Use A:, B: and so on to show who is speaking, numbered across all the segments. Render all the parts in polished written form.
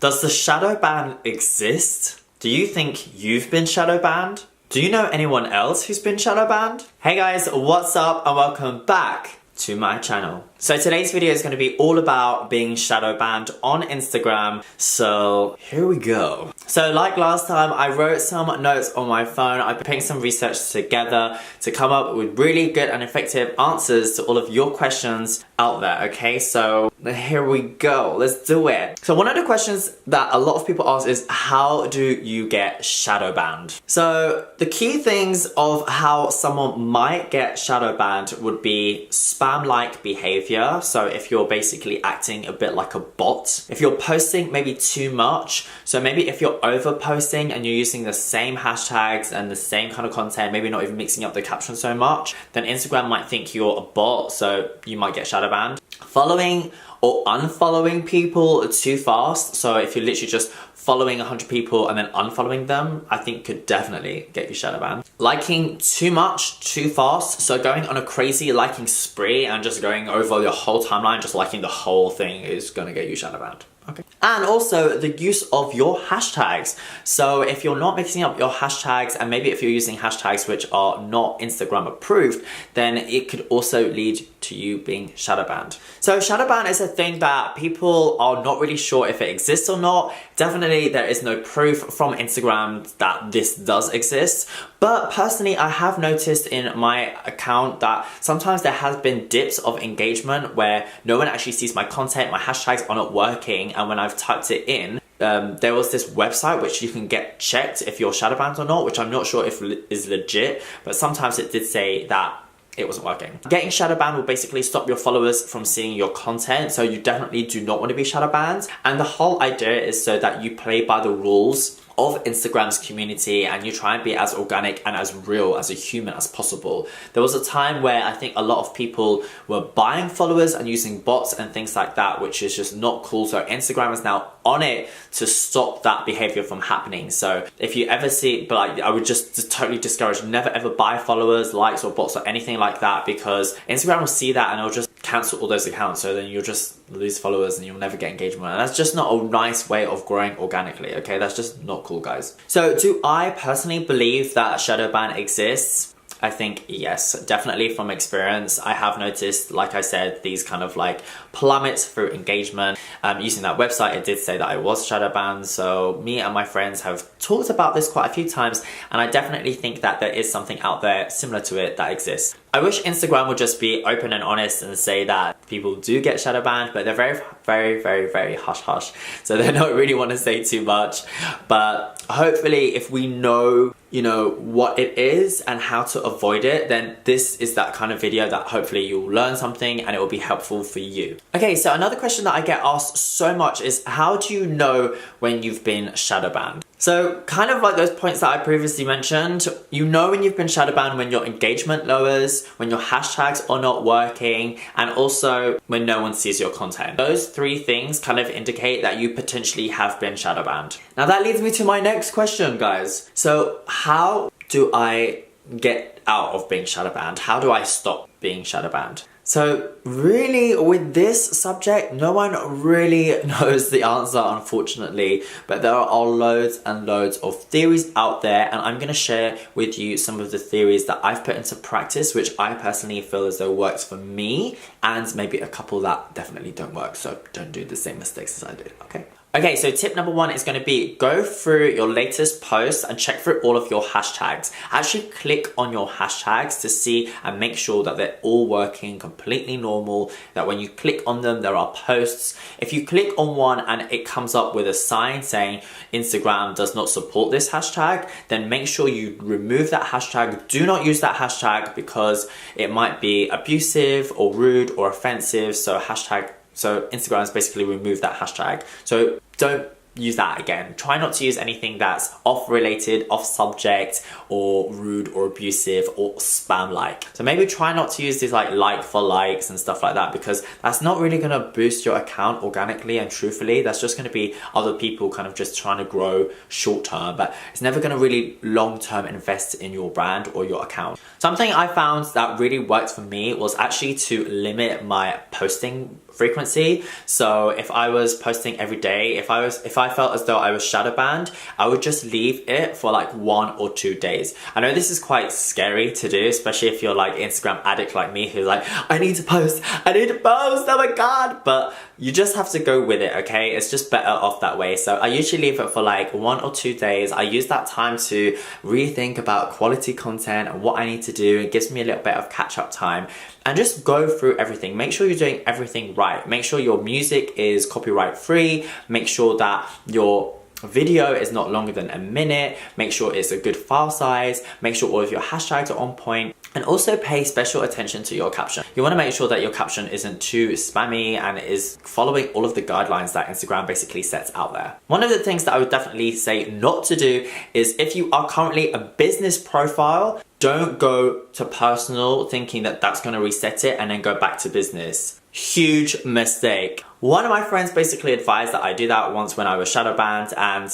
A: Does the shadow ban exist? Do you think you've been shadow banned? Do you know anyone else who's been shadow banned? Hey guys, what's up and welcome back to my channel. So today's video is going to be all about being shadow banned on Instagram. So here we go. So like last time, I wrote some notes on my phone. I put some research together to come up with really good and effective answers to all of your questions out there, okay? So here we go, let's do it. So one of the questions that a lot of people ask is, how do you get shadow banned? So the key things of how someone might get shadow banned would be spam-like behavior. So if you're basically acting a bit like a bot, if you're posting maybe too much, so maybe if you're over posting and you're using the same hashtags and the same kind of content, maybe not even mixing up the caption so much, then Instagram might think you're a bot, so you might get shadow banned. Following or unfollowing people too fast, so if you're literally just following 100 people and then unfollowing them, I think could definitely get you shadow banned. Liking too much, too fast, so going on a crazy liking spree and just going over your whole timeline, just liking the whole thing is gonna get you shadow banned. Okay. And also the use of your hashtags. So if you're not mixing up your hashtags, and maybe if you're using hashtags which are not Instagram approved, then it could also lead to you being shadow banned. So shadow ban is a thing that people are not really sure if it exists or not. Definitely there is no proof from Instagram that this does exist. But personally, I have noticed in my account that sometimes there has been dips of engagement where no one actually sees my content, my hashtags are not working, and when I've typed it in, there was this website which you can get checked if you're shadow banned or not, which I'm not sure if is legit, but sometimes it did say that it wasn't working. Getting shadow banned will basically stop your followers from seeing your content, so you definitely do not want to be shadow banned. And the whole idea is so that you play by the rules of Instagram's community and you try and be as organic and as real as a human as possible. There was a time where I think a lot of people were buying followers and using bots and things like that, which is just not cool. So Instagram is now on it to stop that behavior from happening. So if you ever see, but like, I would just totally discourage, never ever buy followers, likes or bots or anything like that, because Instagram will see that and it'll just cancel all those accounts, so then you'll just lose followers and you'll never get engagement, and that's just not a nice way of growing organically, okay? That's just not cool, guys. So do I personally believe that shadow ban exists? I think yes, definitely from experience. I have noticed, like I said, these kind of like plummets through engagement. Using that website, it did say that I was shadow banned, so me and my friends have talked about this quite a few times, and I definitely think that there is something out there similar to it that exists. I wish Instagram would just be open and honest and say that people do get shadow banned, but they're very hush hush, so they don't really want to say too much. But hopefully if we know, you know, what it is and how to avoid it, then this is that kind of video that hopefully you'll learn something and it will be helpful for you. Okay, so another question that I get asked so much is, how do you know when you've been shadow banned? So kind of like those points that I previously mentioned, you know when you've been shadow banned when your engagement lowers, when your hashtags are not working, and also when no one sees your content. Those three things kind of indicate that you potentially have been shadow banned. Now that leads me to my next question, guys. So how do I get out of being shadow banned? How do I stop being shadow banned? So really with this subject, no one really knows the answer, unfortunately, but there are loads and loads of theories out there, and I'm going to share with you some of the theories that I've put into practice, which I personally feel as though works for me, and maybe a couple that definitely don't work, so don't do the same mistakes as I did, okay? Okay, so tip number one is going to be go through your latest posts and check through all of your hashtags. Actually click on your hashtags to see and make sure that they're all working completely normal, that when you click on them, there are posts. If you click on one and it comes up with a sign saying Instagram does not support this hashtag, then make sure you remove that hashtag. Do not use that hashtag because it might be abusive or rude or offensive. So Instagram has basically removed that hashtag. So don't use that again. Try not to use anything that's off related, off subject, or rude or abusive or spam like. So maybe try not to use these like for likes and stuff like that, because that's not really gonna boost your account organically and truthfully. That's just gonna be other people kind of just trying to grow short term, but it's never gonna really long term invest in your brand or your account. Something I found that really worked for me was actually to limit my posting frequency. So if I was posting every day, if I felt as though I was shadow banned, I would just leave it for like 1 or 2 days. I know this is quite scary to do, especially if you're like Instagram addict like me, who's like, I need to post, oh my god. But you just have to go with it, okay? It's just better off that way. So I usually leave it for like 1 or 2 days. I use that time to rethink about quality content and what I need to do. It gives me a little bit of catch-up time, and just go through everything. Make sure you're doing everything right. Make sure your music is copyright free. Make sure that your video is not longer than a minute. Make sure it's a good file size. Make sure all of your hashtags are on point. And also pay special attention to your caption. You want to make sure that your caption isn't too spammy and is following all of the guidelines that Instagram basically sets out there. One of the things that I would definitely say not to do is, if you are currently a business profile, don't go to personal thinking that that's going to reset it and then go back to business. Huge mistake. One of my friends basically advised that I do that once when I was shadow banned, and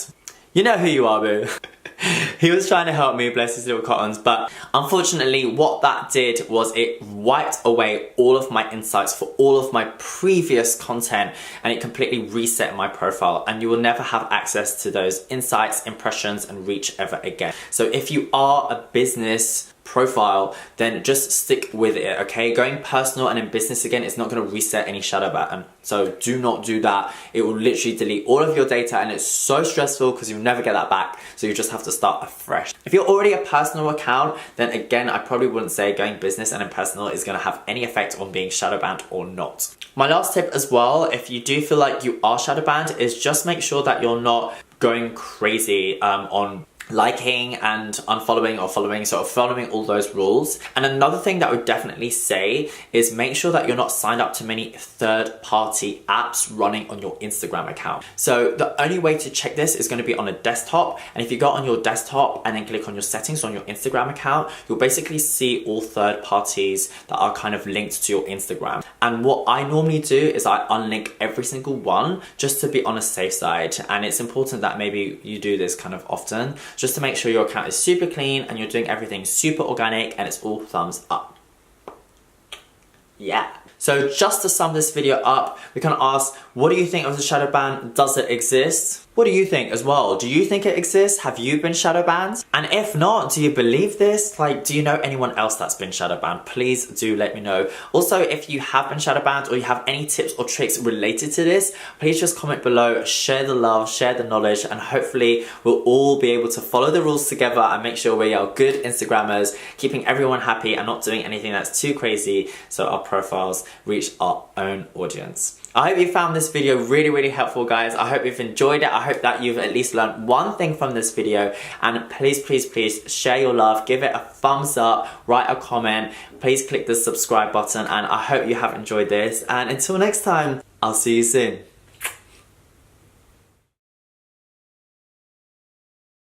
A: you know who you are, boo. He was trying to help me, bless his little cottons, but unfortunately what that did was it wiped away all of my insights for all of my previous content, and it completely reset my profile, and you will never have access to those insights, impressions, and reach ever again. So if you are a business profile, then just stick with it, okay? Going personal and in business again is not going to reset any shadow ban. So do not do that. It will literally delete all of your data, and it's so stressful because you'll never get that back. So you just have to start afresh. If you're already a personal account, then again, I probably wouldn't say going business and in personal is going to have any effect on being shadow banned or not. My last tip as well, if you do feel like you are shadow banned, is just make sure that you're not going crazy on liking and unfollowing or following, sort of following all those rules. And another thing that I would definitely say is make sure that you're not signed up to many third-party apps running on your Instagram account. So the only way to check this is going to be on a desktop, and if you go on your desktop and then click on your settings on your Instagram account, you'll basically see all third parties that are kind of linked to your Instagram. And what I normally do is I unlink every single one just to be on a safe side, and it's important that maybe you do this kind of often, just to make sure your account is super clean and you're doing everything super organic and it's all thumbs up. Yeah. So just to sum this video up, we can ask, what do you think of the shadow ban? Does it exist? What do you think as well? Do you think it exists? Have you been shadow banned? And if not, do you believe this? Like, do you know anyone else that's been shadow banned? Please do let me know. Also, if you have been shadow banned or you have any tips or tricks related to this, please just comment below, share the love, share the knowledge, and hopefully we'll all be able to follow the rules together and make sure we are good Instagrammers, keeping everyone happy and not doing anything that's too crazy so our profiles reach our own audience. I hope you found this video really helpful, guys. I hope you've enjoyed it. I hope that you've at least learned one thing from this video, and please share your love, give it a thumbs up, write a comment, please click the subscribe button, and I hope you have enjoyed this, and until next time, I'll see you soon.